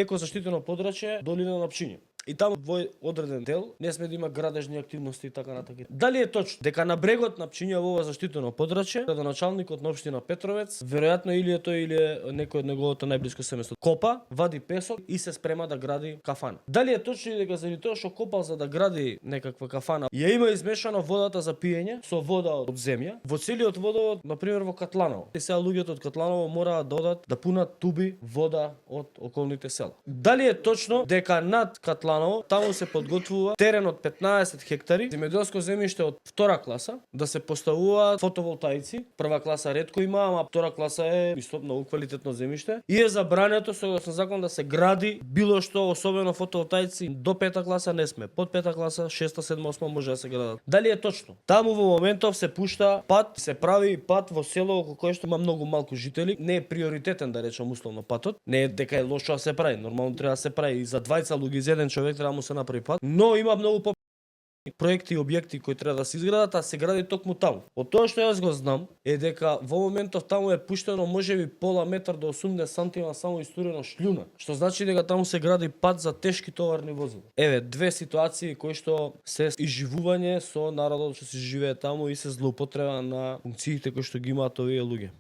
екозаштитено подрачје долина на Пчиња. И таму во одреден дел не сме да има градежни активности и така натака. Дали е точно дека на брегот на Пчиња во ова заштитено подрачје, градоначалникот на општина Петровец, веројатно или е тој или е некој од неговото најблиско семејство, копа, вади песок и се спрема да гради кафана. Дали е точно дека заради тоа што копал за да гради некаква кафана, ја има измешано водата за пиење со вода од земја, во целиот водовод, на пример во Катланово. И сега луѓето од Катланово мораат да одат да пунат туби вода од околните села. Дали е точно дека над Катланово таму се подготвува терен од 15 хектари, земјоделско земјиште од втора класа, да се поставуваат фотоволтаици. Прва класа ретко има, ама втора класа е исто многу квалитетно земјиште. И е забрането согласно закон да се гради било што, особено фотоволтаици до пета класа не сме. Под пета класа, шеста, седма, осма може да се градат. Дали е точно? Таму во моментов се пушта пат, се прави пат во село околу кое што има многу малку жители. Не е приоритетен да речам условно патот. Не е дека е лошо да се прави. Нормално треба да се прави и за двајца луѓе за еден човек треба да му се направи пат. Но има многу проекти и објекти кои треба да се изградат, а се гради токму таму. Од тоа што јас го знам е дека во моментов таму е пуштено можеби пола метар до 80 сантима само истурено шљуна, што значи дека таму се гради пат за тешки товарни возила. Еве две ситуации кои што се изживување со народот што се живее таму и се злоупотреба на функциите кои што ги имаат овие луѓе.